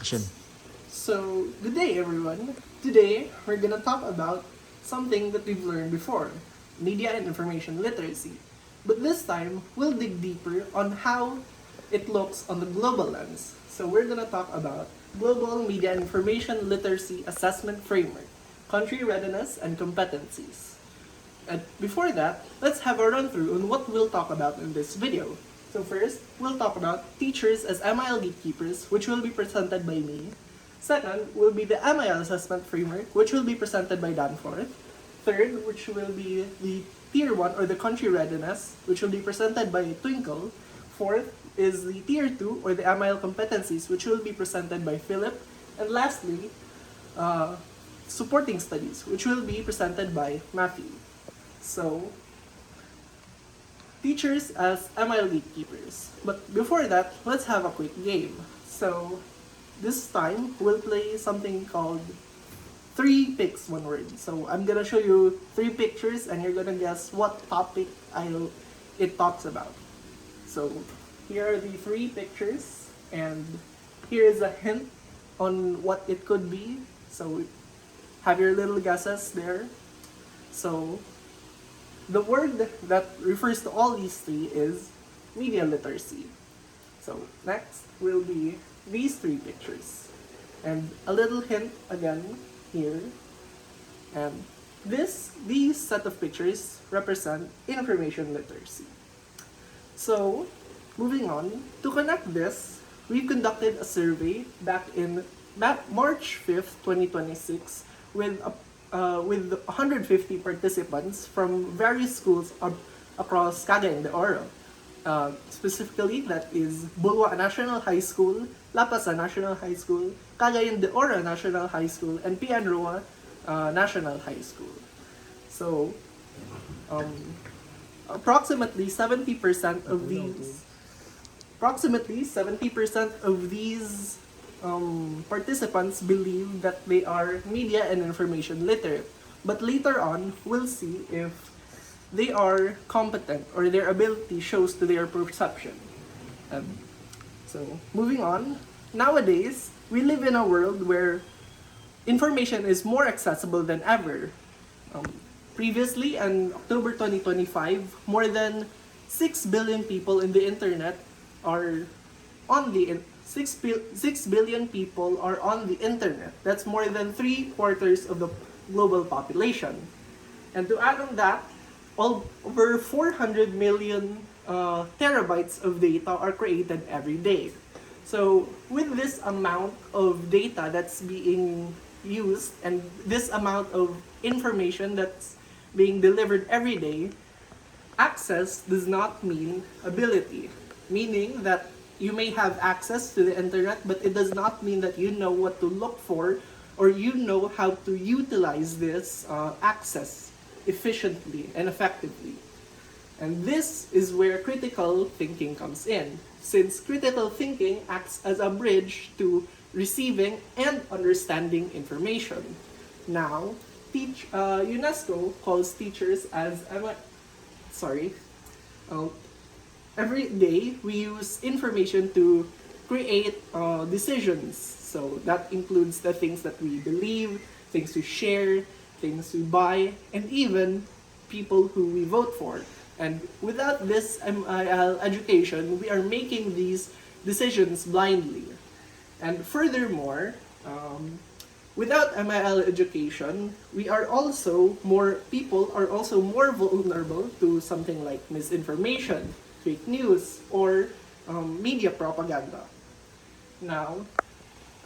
Action. So, good day everyone. Today, we're gonna talk about something that we've learned before, media and information literacy. But this time, we'll dig deeper on how it looks on the global lens. So, we're gonna talk about Global Media and Information Literacy Assessment Framework, Country Readiness and Competencies. And before that, let's have a run through on what we'll talk about in this video. So first, we'll talk about teachers as MIL gatekeepers, which will be presented by me. Second, will be the MIL assessment framework, which will be presented by Danforth. Third, which will be the Tier 1 or the country readiness, which will be presented by Twinkle. Fourth is the Tier 2 or the MIL competencies, which will be presented by Philip. And lastly, supporting studies, which will be presented by Matthew. So, teachers as MIL gatekeepers. But before that, let's have a quick game. So, this time, we'll play something called 3 picks, 1 word. So, I'm gonna show you 3 pictures and you're gonna guess what topic it talks about. So, here are the 3 pictures and here is a hint on what it could be. So, have your little guesses there. So, the word that refers to all these 3 is media literacy. So next will be these 3 pictures. And a little hint again here. And these set of pictures represent information literacy. So, moving on, to connect this, we conducted a survey back March 5th, 2026 with 150 participants from various schools across Cagayan de Oro. Specifically, that is Bulwa National High School, Lapasa National High School, Cagayan de Oro National High School, and Pianrua National High School. So, approximately 70% of these participants believe that they are media and information literate. But later on, we'll see if they are competent or their ability shows to their perception. So, moving on, nowadays, we live in a world where information is more accessible than ever. Previously, in October 2025, more than 6 billion people in the internet are on the 6 billion people are on the internet. That's more than 3/4 of the global population. And to add on that, over 400 million terabytes of data are created every day. So with this amount of data that's being used and this amount of information that's being delivered every day, access does not mean ability. Meaning that you may have access to the internet, but it does not mean that you know what to look for or you know how to utilize this access efficiently and effectively. And this is where critical thinking comes in, since critical thinking acts as a bridge to receiving and understanding information. Now, UNESCO calls teachers as sorry. Every day we use information to create decisions. So that includes the things that we believe, things we share, things we buy, and even people who we vote for. And without this MIL education, we are making these decisions blindly. And furthermore, without MIL education, people are also more vulnerable to something like misinformation, fake news, or media propaganda. Now,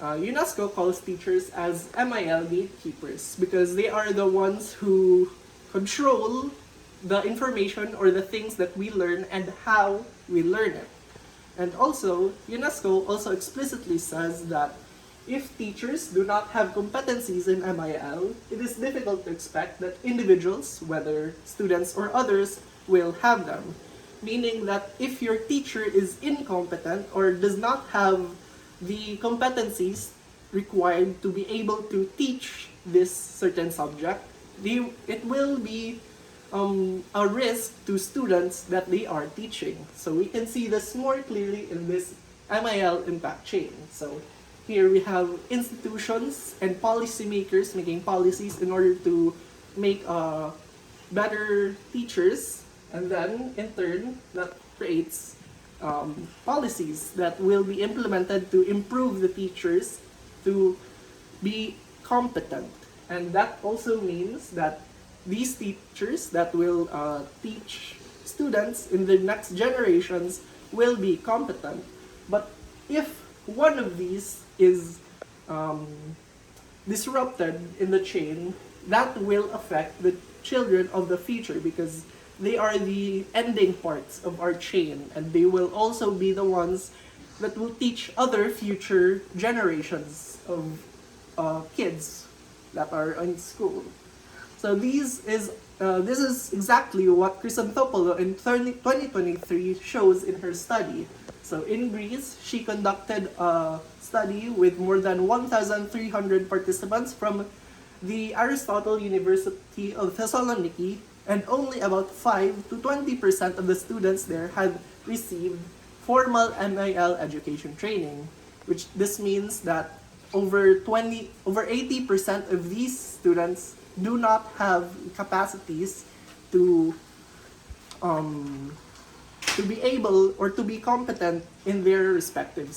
UNESCO calls teachers as MIL gatekeepers because they are the ones who control the information or the things that we learn and how we learn it. And also, UNESCO also explicitly says that if teachers do not have competencies in MIL, it is difficult to expect that individuals, whether students or others, will have them. Meaning that if your teacher is incompetent or does not have the competencies required to be able to teach this certain subject, it will be a risk to students that they are teaching. So we can see this more clearly in this MIL impact chain. So here we have institutions and policymakers making policies in order to make better teachers, and then in turn that creates policies that will be implemented to improve the teachers to be competent. And that also means that these teachers that will teach students in the next generations will be competent. But if one of these is disrupted in the chain, that will affect the children of the future, because they are the ending parts of our chain, and they will also be the ones that will teach other future generations of kids that are in school. So this is exactly what Chrysanthopoulos in 2023 shows in her study. So in Greece, she conducted a study with more than 1,300 participants from the Aristotle University of Thessaloniki, and only about 5 to 20% of the students there had received formal MIL education training, which this means that over 80% of these students do not have capacities to be able or to be competent in their respective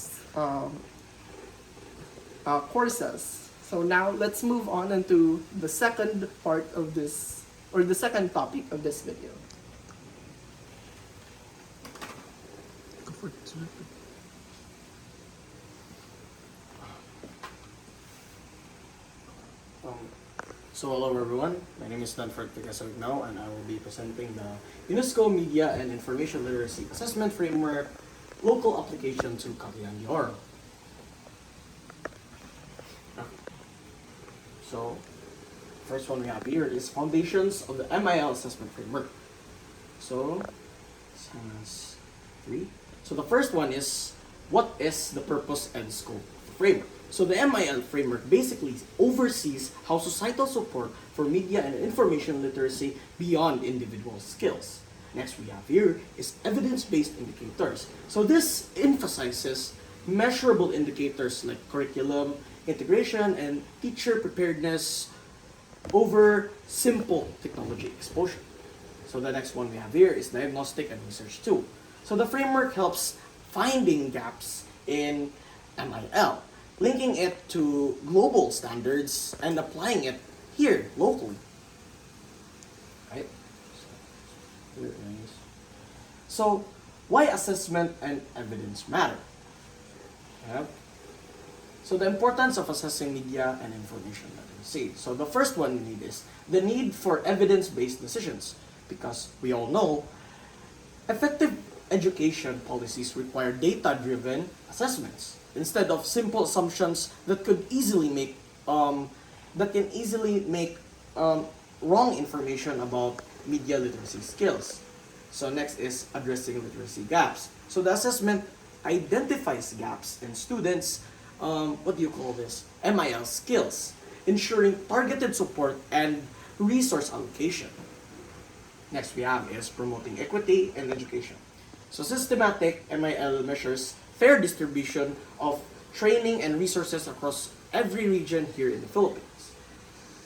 courses. So now let's move on into the second part of this, or the second topic of this video. So hello everyone, my name is Danford Tigasog now, and I will be presenting the UNESCO Media and Information Literacy Assessment Framework Local Application to Cagayan de Oro. So, first one we have here is Foundations of the MIL Assessment Framework. So, this has 3. So the first one is, what is the purpose and scope of the framework? So the MIL framework basically oversees how societal support for media and information literacy beyond individual skills. Next we have here is evidence-based indicators. So this emphasizes measurable indicators like curriculum, integration, and teacher preparedness over simple technology exposure. So the next one we have here is diagnostic and research tool. So the framework helps finding gaps in MIL, linking it to global standards and applying it here locally. Right? Here it is. So why assessment and evidence matter? Yeah. So the importance of assessing media and information literacy. So the first one we need is the need for evidence-based decisions, because we all know effective education policies require data-driven assessments instead of simple assumptions that could easily make wrong information about media literacy skills. So next is addressing literacy gaps. So the assessment identifies gaps in students' MIL skills, ensuring targeted support and resource allocation. Next we have is promoting equity in education. So systematic MIL measures fair distribution of training and resources across every region here in the Philippines.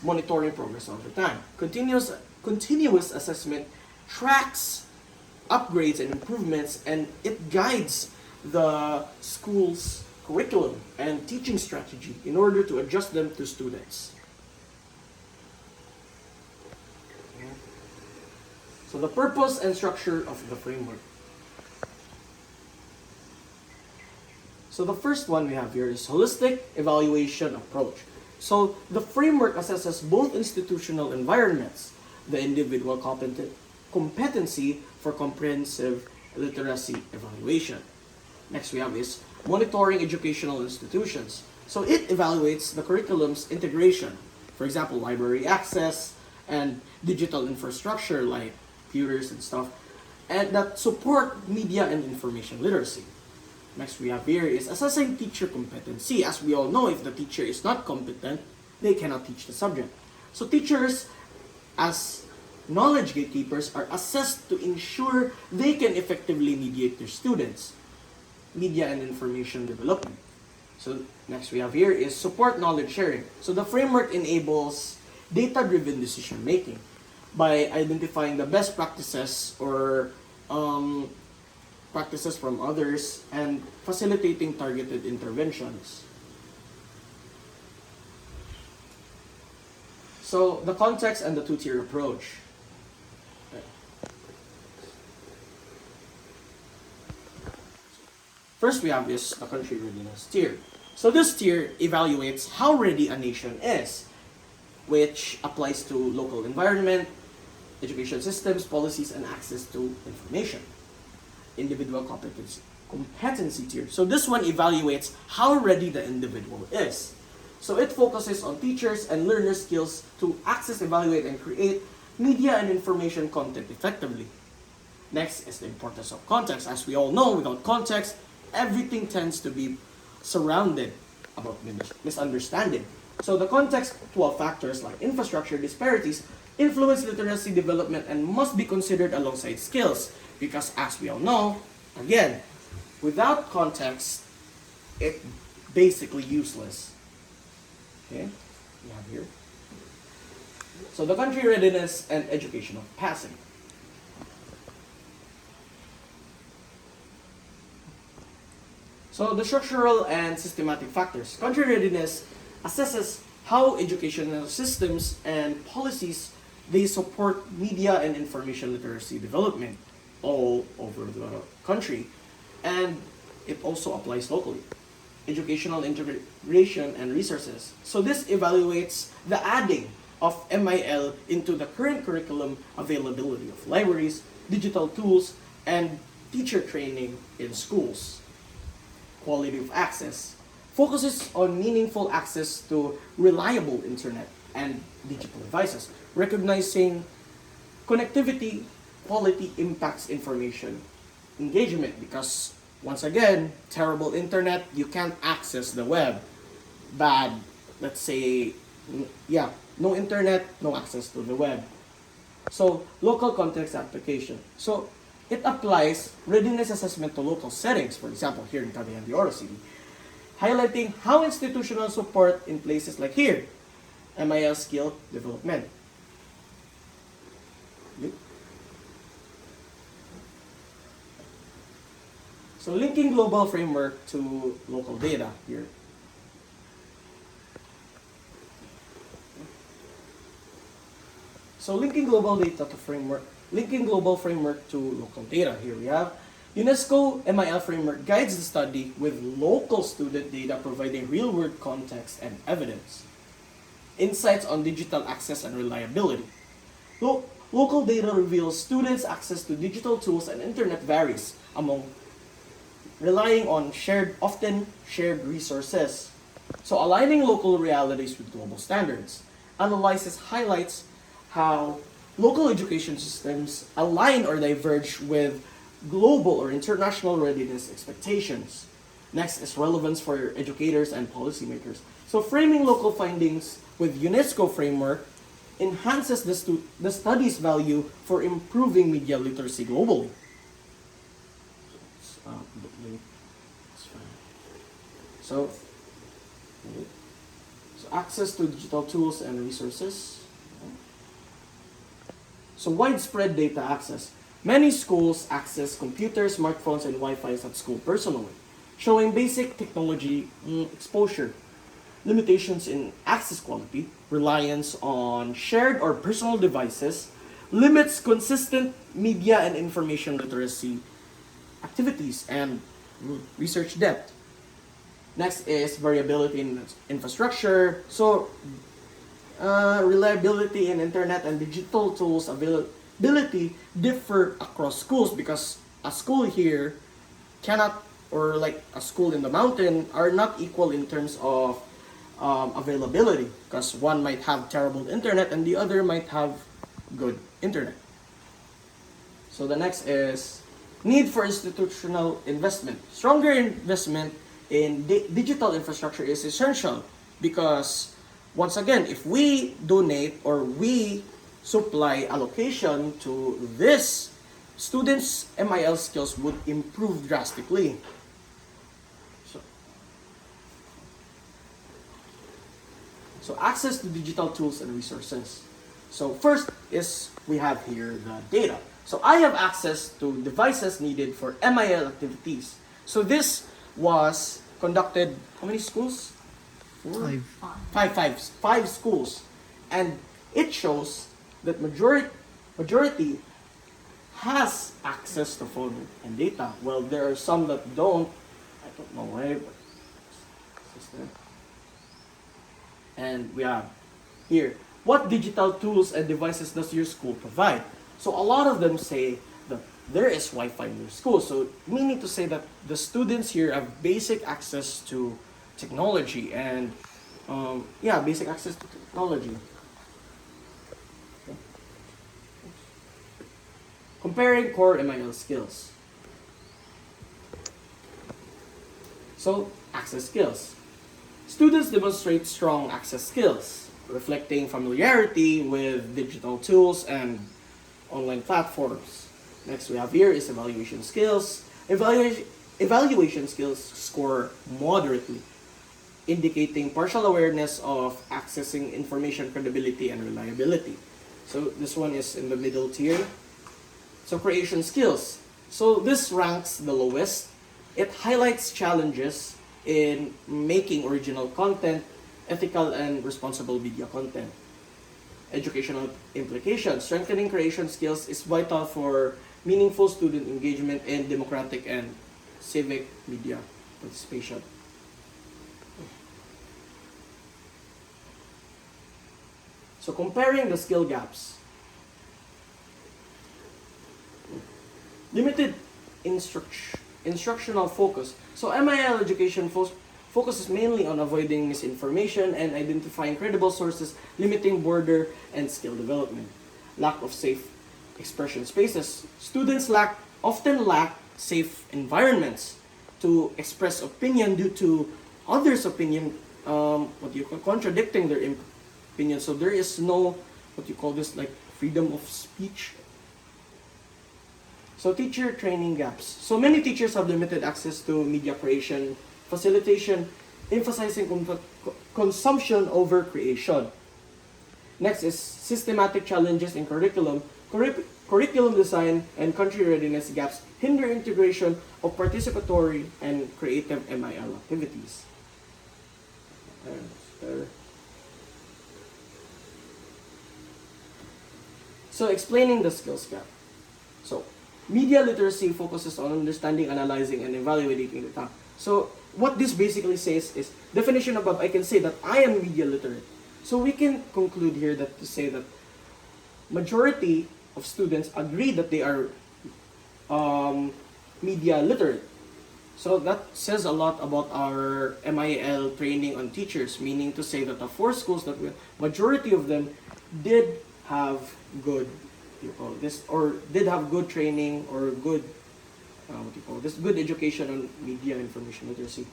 Monitoring progress over time. Continuous assessment tracks upgrades and improvements, and it guides the school's curriculum and teaching strategy in order to adjust them to students. So the purpose and structure of the framework. So the first one we have here is holistic evaluation approach. So the framework assesses both institutional environments, the individual competency for comprehensive literacy evaluation. Next we have is monitoring educational institutions. So it evaluates the curriculum's integration, for example, library access and digital infrastructure like computers and stuff, and that support media and information literacy. Next we have here is assessing teacher competency. As we all know, if the teacher is not competent, they cannot teach the subject. So teachers, as knowledge gatekeepers, are assessed to ensure they can effectively mediate their students' media and information development. So next we have here is support knowledge sharing. So the framework enables data-driven decision making by identifying the best practices or practices from others and facilitating targeted interventions. So the context and the two-tier approach. First we have is the country readiness tier. So this tier evaluates how ready a nation is, which applies to local environment, education systems, policies, and access to information. Individual competency tier. So this one evaluates how ready the individual is. So it focuses on teachers and learners' skills to access, evaluate, and create media and information content effectively. Next is the importance of context. As we all know, without context, everything tends to be surrounded about misunderstanding. So the contextual factors like infrastructure disparities influence literacy development and must be considered alongside skills because as we all know, again, without context, it's basically useless. Okay, we have here. So the country readiness and educational capacity. So the structural and systematic factors. Country readiness assesses how educational systems and policies they support media and information literacy development all over the country, and it also applies locally. Educational integration and resources. So this evaluates the adding of MIL into the current curriculum, availability of libraries, digital tools, and teacher training in schools. Quality of access focuses on meaningful access to reliable internet and digital devices, recognizing connectivity quality impacts information engagement because once again, terrible internet, you can't access the web. Bad, let's say, no internet, no access to the web. So, local context application. So, it applies readiness assessment to local settings, for example, here in Cagayan de Oro City, highlighting how institutional support in places like here, MIL skill development. So linking global framework to local data here. So linking global framework to local data. Here we have UNESCO MIL framework guides the study with local student data providing real-world context and evidence. Insights on digital access and reliability. Local data reveals students' access to digital tools and internet varies among relying on often shared resources. So aligning local realities with global standards. Highlights how local education systems align or diverge with global or international readiness expectations. Next is relevance for educators and policymakers. So framing local findings with UNESCO framework enhances the study's value for improving media literacy globally. So access to digital tools and resources. So widespread data access. Many schools access computers, smartphones, and Wi-Fi at school personally, showing basic technology exposure. Limitations in access quality, reliance on shared or personal devices, limits consistent media and information literacy activities and research depth. Next is variability in infrastructure. So, reliability in internet and digital tools availability differ across schools because a school here cannot, or like a school in the mountain, are not equal in terms of availability because one might have terrible internet and the other might have good internet. So the next is need for institutional investment. Stronger investment in digital infrastructure is essential because once again, if we donate or we supply allocation to this, students' MIL skills would improve drastically. So, So access to digital tools and resources. So first is we have here the data. So I have access to devices needed for MIL activities. So this was conducted, how many schools? Four? Five schools. And it shows that majority has access to phone and data. Well, there are some that don't. I don't know why, but system. And we have here, what digital tools and devices does your school provide? So a lot of them say that there is Wi-Fi in their school. So meaning to say that the students here have basic access to technology and basic access to technology. Comparing core MIL skills. So, access skills. Students demonstrate strong access skills, reflecting familiarity with digital tools and online platforms. Next we have here is evaluation skills. Evaluation skills score moderately, indicating partial awareness of accessing information credibility and reliability. So this one is in the middle tier. So creation skills. So this ranks the lowest. It highlights challenges in making original content, ethical and responsible media content. Educational implications. Strengthening creation skills is vital for meaningful student engagement and democratic and civic media participation. So comparing the skill gaps. Limited instructional focus. So MIL education focuses mainly on avoiding misinformation and identifying credible sources, limiting border and skill development. Lack of safe expression spaces. Students often lack safe environments to express opinion due to others' opinion, contradicting their opinion. So there is no, like freedom of speech. So teacher training gaps. So many teachers have limited access to media creation, facilitation, emphasizing consumption over creation. Next is systematic challenges in curriculum. Curriculum design and country readiness gaps hinder integration of participatory and creative MIL activities. So explaining the skills gap. So media literacy focuses on understanding, analyzing, and evaluating data. So what this basically says is, definition above, I can say that I am media literate. So we can conclude here that to say that majority of students agree that they are media literate. So that says a lot about our MIL training on teachers, meaning to say that the 4 schools that majority of them did have good did have good training or good good education on media information literacy.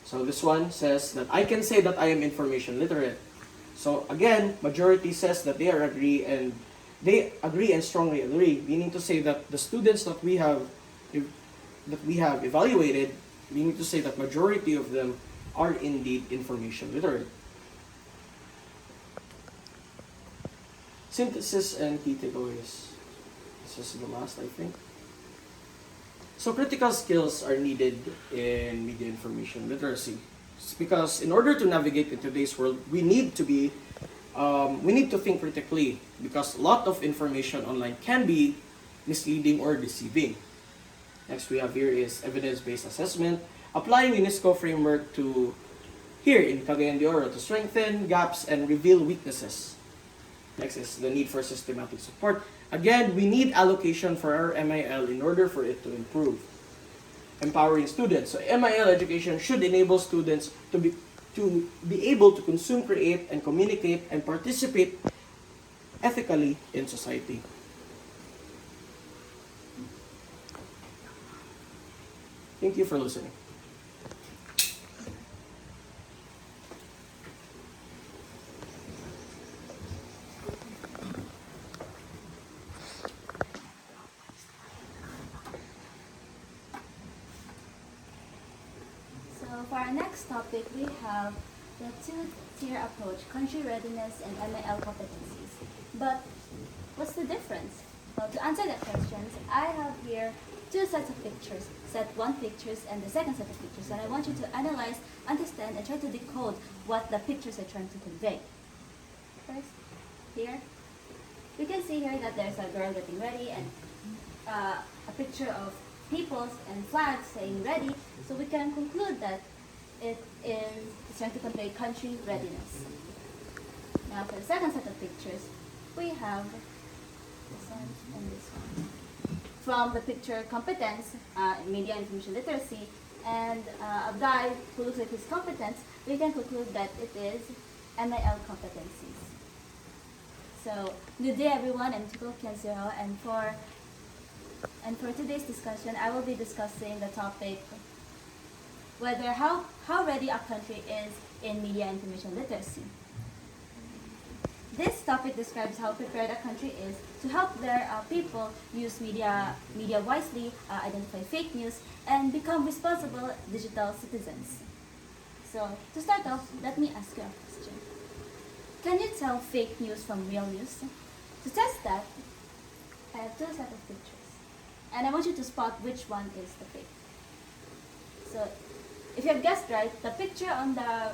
So this one says that I can say that I am information literate. So again, majority says that they agree and strongly agree, meaning to say that the students that we have evaluated, meaning to say that majority of them are indeed information literate. Synthesis and key takeaways. This is the last, I think. So critical skills are needed in media information literacy. It's because in order to navigate in today's world, we need to think critically, because a lot of information online can be misleading or deceiving. Next we have here is evidence-based assessment, applying UNESCO framework to here in Cagayan de Oro to strengthen gaps and reveal weaknesses. Next is the need for systematic support. Again, we need allocation for our MIL in order for it to improve. Empowering students. So MIL education should enable students to be able to consume, create, and communicate and participate ethically in society. Thank you for listening. So for our next topic, we have the two-tier approach, country readiness and MAL competencies. But what's the difference? Well, to answer that question, I have here two sets of pictures, set one pictures and the second set of pictures, and I want you to analyze, understand, and try to decode what the pictures are trying to convey. First, here, you can see here that there's a girl getting ready and a picture of peoples and flags saying ready, so we can conclude that it is trying to convey country readiness. Now for the second set of pictures, we have this one and this one. From the picture competence, media information literacy, and a guy who looks like his competence, we can conclude that it is MAL competencies. So, good day everyone, I'm Tuko Kianzero, and for today's discussion, I will be discussing the topic whether how ready a country is in media information literacy. This topic describes how prepared a country is to help their people use media wisely, identify fake news, and become responsible digital citizens. So, to start off, let me ask you a question. Can you tell fake news from real news? To test that, I have two sets of pictures, and I want you to spot which one is the fake. So, if you have guessed right, the picture on the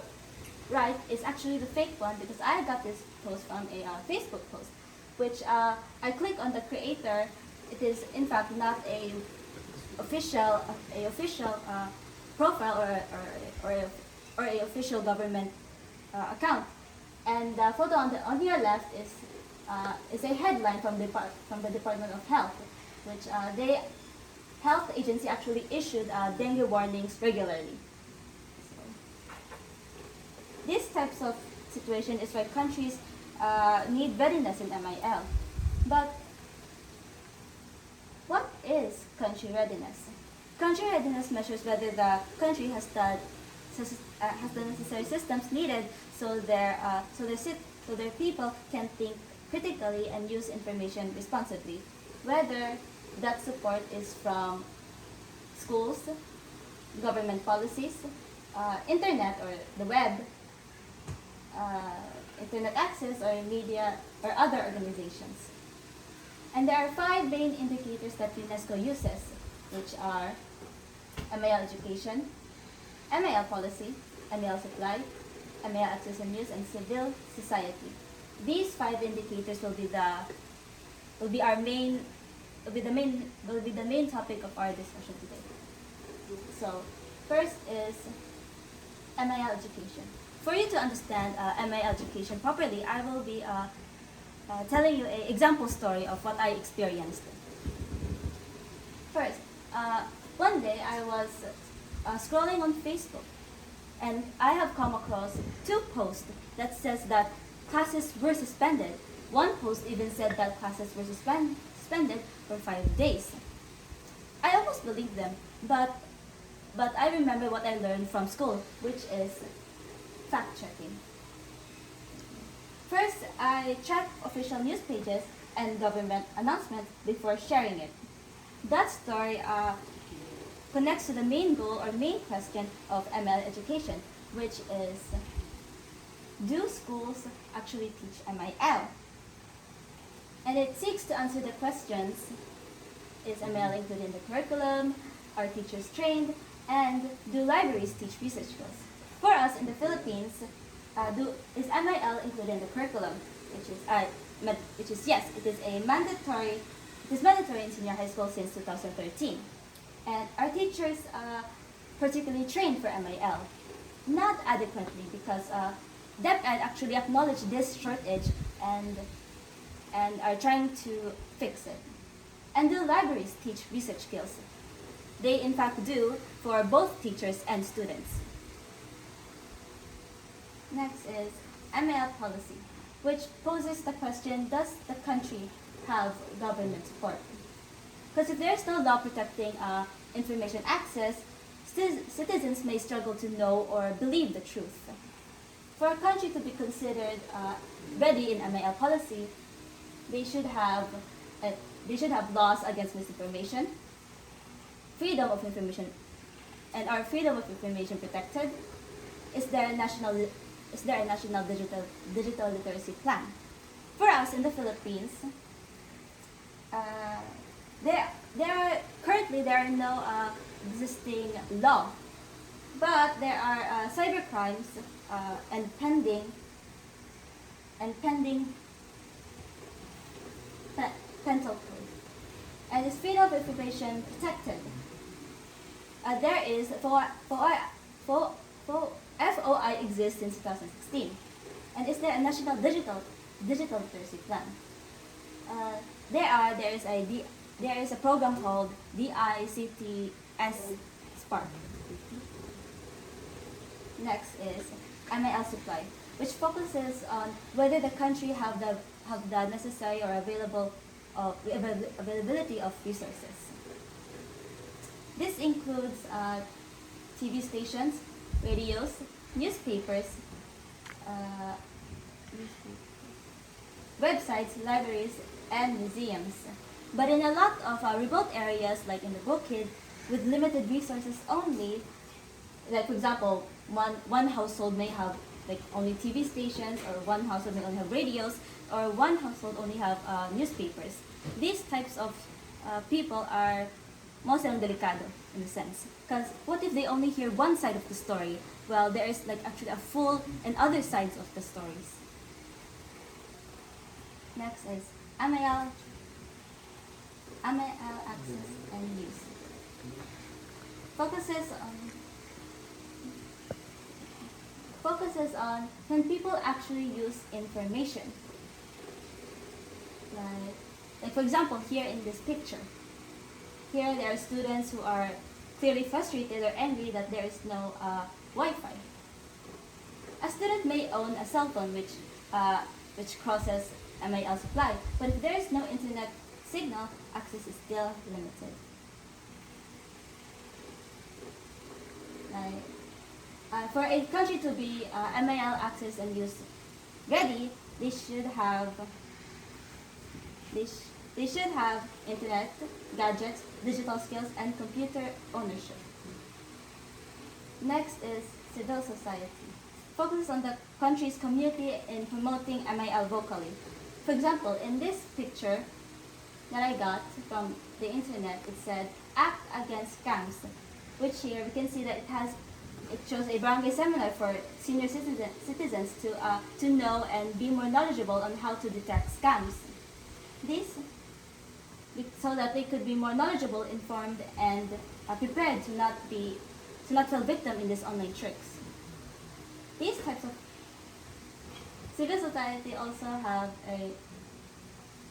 right is actually the fake one because I got this post from a Facebook post, which I click on the creator. It is in fact not a official profile or a official government account. And the photo on your left is a headline from the Department of Health, which the health agency actually issued dengue warnings regularly. These types of situation is why countries need readiness in MIL. But what is country readiness? Country readiness measures whether the country has the necessary systems needed so their people can think critically and use information responsibly. Whether that support is from schools, government policies, internet or the web, internet access or media or other organizations. And there are 5 main indicators that UNESCO uses, which are MIL education, MIL policy, MIL supply, MIL access and use, and civil society. These 5 indicators will be the main topic of our discussion today. So, first is MIL education. For you to understand MIL education properly, I will be telling you an example story of what I experienced. First, one day I was scrolling on Facebook, and I have come across 2 posts that says that classes were suspended. One post even said that classes were suspended for 5 days. I almost believed them, but I remember what I learned from school, which is fact-checking. First, I check official news pages and government announcements before sharing it. That story connects to the main goal or main question of ML education, which is, do schools actually teach MIL? And it seeks to answer the questions, is ML included in the curriculum? Are teachers trained? And do libraries teach research skills? For us in the Philippines, is MIL included in the curriculum? Which is yes, it is mandatory in senior high school since 2013. And our teachers particularly trained for MIL. Not adequately because DepEd actually acknowledged this shortage and are trying to fix it. And do libraries teach research skills? They in fact do for both teachers and students. Next is MIL policy, which poses the question, does the country have government support? Because if there's no law protecting information access, citizens may struggle to know or believe the truth. For a country to be considered ready in MIL policy, they should have laws against misinformation, freedom of information and our freedom of information protected? Is there a national digital literacy plan? For us in the Philippines, currently there are no existing law, but there are cyber crimes and pending penal code. And is freedom of information protected? There is FOI exists since 2016. And is there a national digital literacy plan? There is a program called DICTS Spark. Next is MIL supply, which focuses on whether the country have the necessary or availability of resources. This includes TV stations, radios, newspapers, websites, libraries, and museums. But in a lot of remote areas, like in the Bukid, with limited resources only, like for example, one household may have like only TV stations, or one household may only have radios, or one household only have newspapers. These types of people are most delicado in a sense, because what if they only hear one side of the story? Well, there is like actually a full and other sides of the stories. Next is MIL access and use. Focuses on when people actually use information. Like for example, here in this picture, here there are students who are clearly frustrated or angry that there is no Wi-Fi. A student may own a cell phone which crosses MIL supply, but if there is no internet signal, access is still limited. For a country to be MIL access and use ready, they should have internet, gadgets, digital skills, and computer ownership. Next is civil society. Focus on the country's community in promoting MIL vocally. For example, in this picture that I got from the internet, it said, "Act against scams," which here we can see that it shows a barangay seminar for senior citizens to know and be more knowledgeable on how to detect scams. This, so that they could be more knowledgeable, informed, and prepared to not fall victim in these online tricks. These types of civil society also have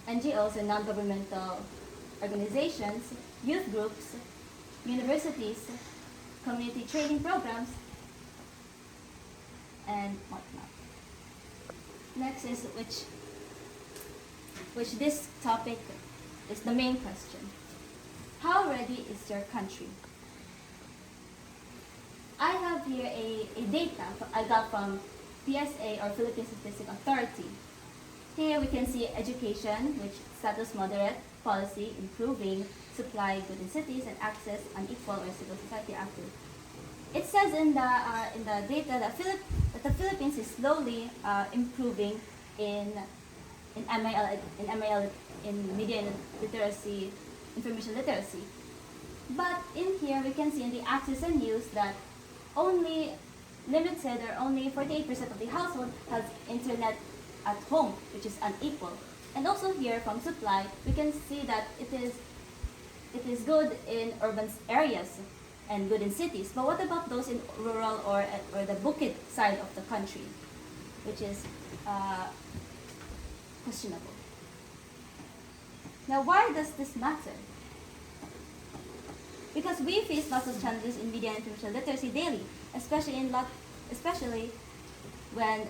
NGOs and non-governmental organizations, youth groups, universities, community training programs, and whatnot. Next is which this topic is the main question. How ready is your country? I have here a data I got from PSA, or Philippine Statistics Authority. Here we can see education, which status moderate, policy, improving, supply good in cities, and access unequal or civil society active. It says in the data that the Philippines is slowly improving in MIL, in media literacy, information literacy. But in here we can see in the access and use that only 48% of the household has internet at home, which is unequal. And also here from supply, we can see that it is good in urban areas and good in cities. But what about those in rural or the Bukid side of the country, which is questionable. Now, why does this matter? Because we face lots of challenges in media and information literacy daily, especially when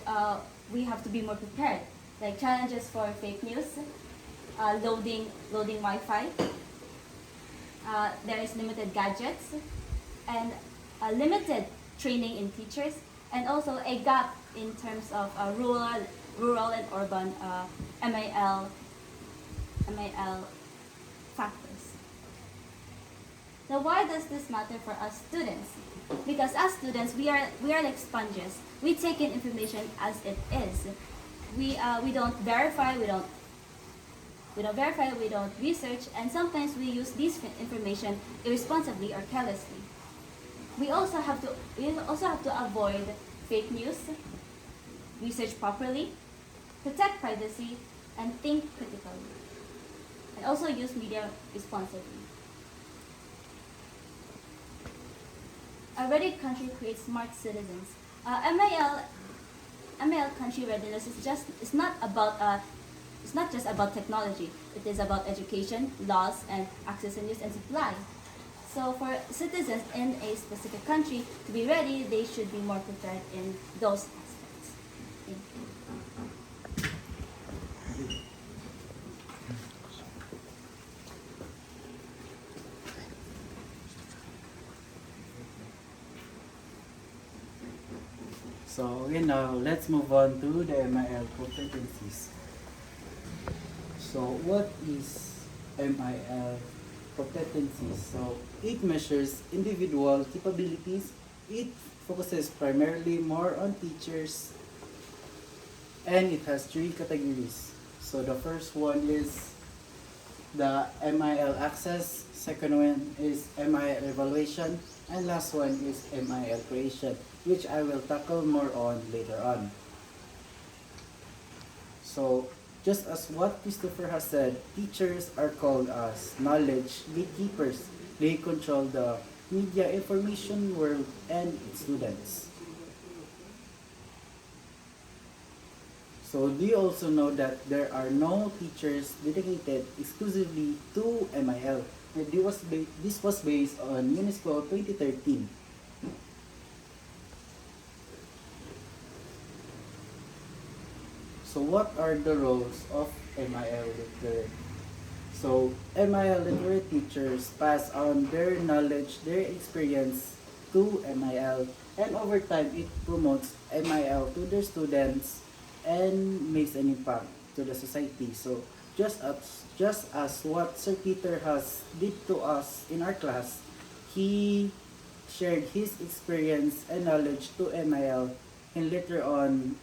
we have to be more prepared, like challenges for fake news, loading Wi-Fi. There is limited gadgets and limited training in teachers, and also a gap in terms of rural and urban MIL factors. Now, why does this matter for us students? Because as students, we are like sponges. We take in information as it is. We don't verify, we don't research, and sometimes we use this information irresponsibly or carelessly. We also have to avoid fake news, research properly, protect privacy, and think critically, and also use media responsibly. A ready country creates smart citizens. MIL country readiness it's not just about technology. It is about education, laws, and access and use and supply. So for citizens in a specific country to be ready, they should be more prepared in those aspects. Thank you. So, let's move on to the MIL competencies. So, what is MIL competencies? So, it measures individual capabilities. It focuses primarily more on teachers, and it has three categories. So, the first one is the MIL access, second one is MIL evaluation, and last one is MIL creation, which I will tackle more on later on. So, just as what Christopher has said, teachers are called as knowledge gatekeepers. They control the media information world and its students. So, do you also know that there are no teachers dedicated exclusively to MIL? And this was based on UNESCO 2013. So what are the roles of MIL literate? So MIL literate teachers pass on their knowledge, their experience to MIL, and over time it promotes MIL to their students and makes an impact to the society. So just as what Sir Peter has did to us in our class, he shared his experience and knowledge to MIL, and later on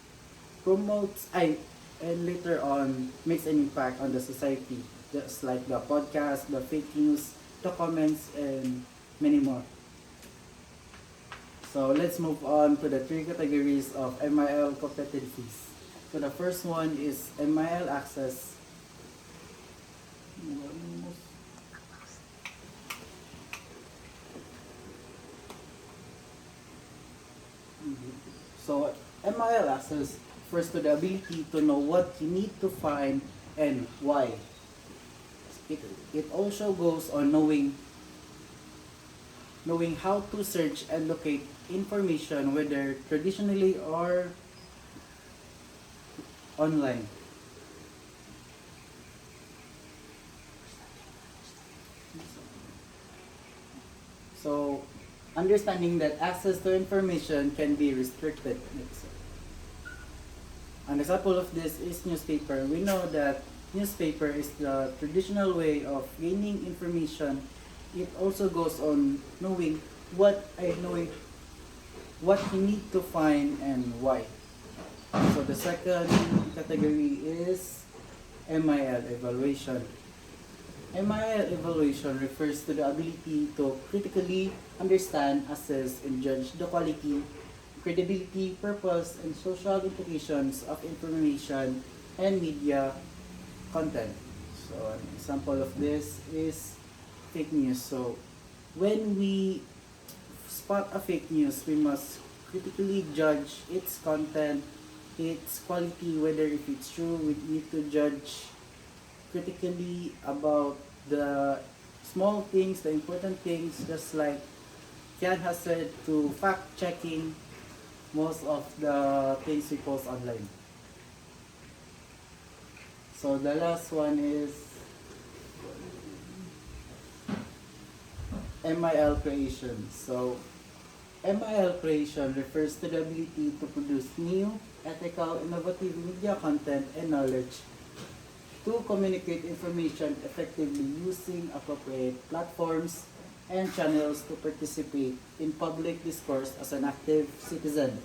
later on makes an impact on the society, just like the podcast, the fake news, the comments, and many more. So let's move on to the three categories of MIL competencies. So the first one is MIL access. So MIL access refers to the ability to know what you need to find and why. It also goes on knowing how to search and locate information, whether traditionally or online. So, understanding that access to information can be restricted. An example of this is newspaper. We know that newspaper is the traditional way of gaining information. It also goes on knowing what you need to find and why. So the second category is MIL evaluation. MIL evaluation refers to the ability to critically understand, assess, and judge the quality, credibility, purpose, and social implications of information and media content. So an example of this is fake news. So when we spot a fake news, we must critically judge its content, its quality, whether if it's true. We need to judge critically about the small things, the important things, just like Kian has said, to fact checking most of the things we post online. So the last one is MIL creation. So MIL creation refers to the ability to produce new, ethical, innovative media content and knowledge to communicate information effectively using appropriate platforms, and channels to participate in public discourse as an active citizen,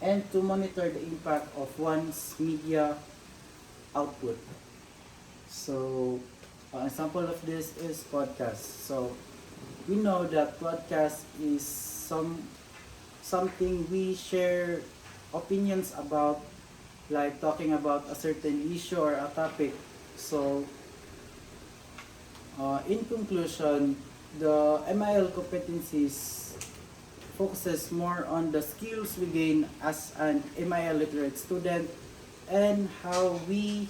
and to monitor the impact of one's media output. So, an example of this is podcast. So, we know that podcast is something we share opinions about, like talking about a certain issue or a topic. So, in conclusion, the MIL competencies focuses more on the skills we gain as an MIL literate student and how we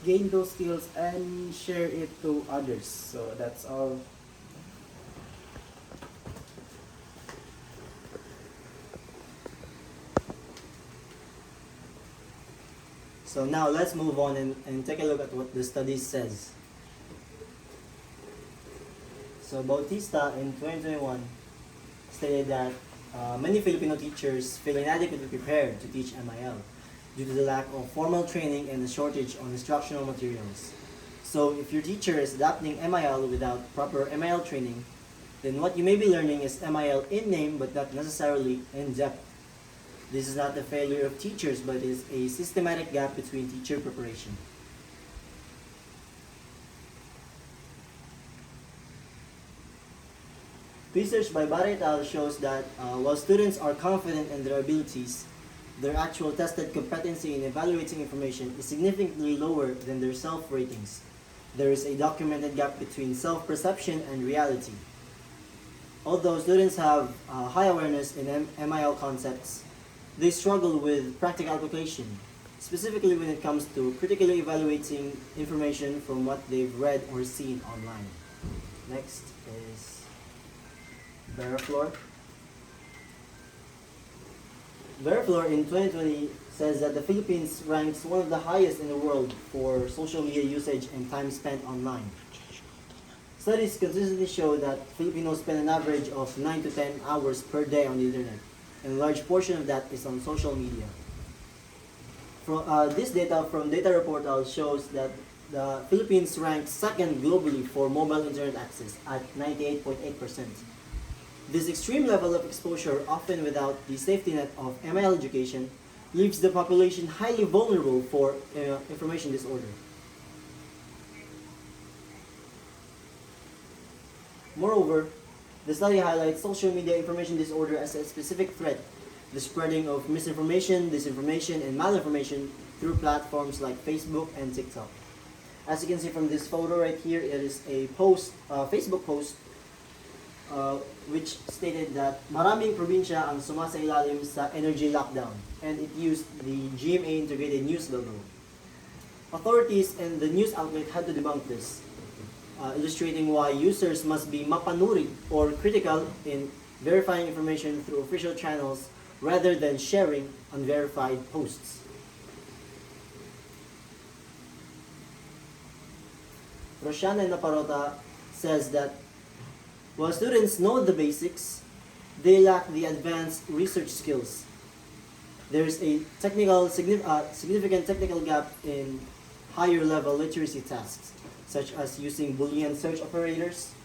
gain those skills and share it to others. So that's all. So now let's move on and take a look at what the study says. So Bautista in 2021 stated that many Filipino teachers feel inadequately prepared to teach MIL due to the lack of formal training and the shortage on instructional materials. So if your teacher is adapting MIL without proper MIL training, then what you may be learning is MIL in name but not necessarily in depth. This is not the failure of teachers, but is a systematic gap between teacher preparation. Research by Barra et al. Shows that while students are confident in their abilities, their actual tested competency in evaluating information is significantly lower than their self-ratings. There is a documented gap between self-perception and reality. Although students have high awareness in MIL concepts, they struggle with practical application, specifically when it comes to critically evaluating information from what they've read or seen online. Next is Veriflor. Veriflor in 2020 says that the Philippines ranks one of the highest in the world for social media usage and time spent online. Studies consistently show that Filipinos spend an average of 9 to 10 hours per day on the internet, and a large portion of that is on social media. This data from Data Reportal shows that the Philippines ranks second globally for mobile internet access at 98.8%. This extreme level of exposure, often without the safety net of MIL education, leaves the population highly vulnerable for information disorder. Moreover, the study highlights social media information disorder as a specific threat, the spreading of misinformation, disinformation, and malinformation through platforms like Facebook and TikTok. As you can see from this photo right here, it is a Facebook post which stated that maraming probinsya ang sumasailalim sa energy lockdown, and it used the GMA integrated news logo. Authorities and the news outlet had to debunk this, illustrating why users must be mapanuri or critical in verifying information through official channels rather than sharing unverified posts. Roshan and Naparota says that while students know the basics, they lack the advanced research skills. There is a significant technical gap in higher level literacy tasks, such as using Boolean search operators,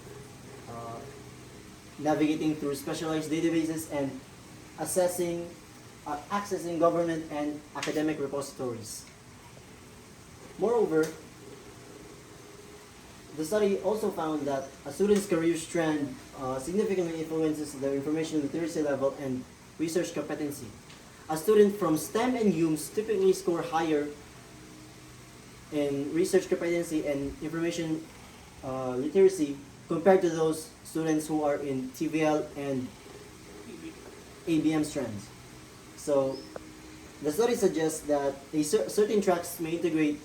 navigating through specialized databases, and accessing government and academic repositories. Moreover, the study also found that a student's career strand significantly influences their information literacy level and research competency. A student from STEM and UMS typically score higher in research competency and information literacy compared to those students who are in TVL and ABM strands. So the study suggests that certain tracks may integrate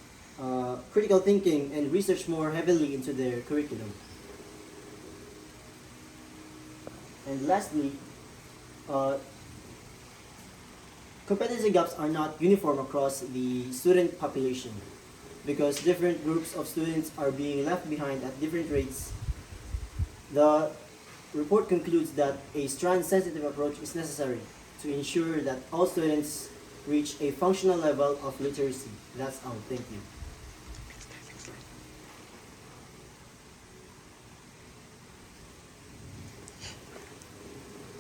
critical thinking and research more heavily into their curriculum. And lastly, competency gaps are not uniform across the student population because different groups of students are being left behind at different rates. The report concludes that a strand-sensitive approach is necessary to ensure that all students reach a functional level of literacy. That's all. Thank you.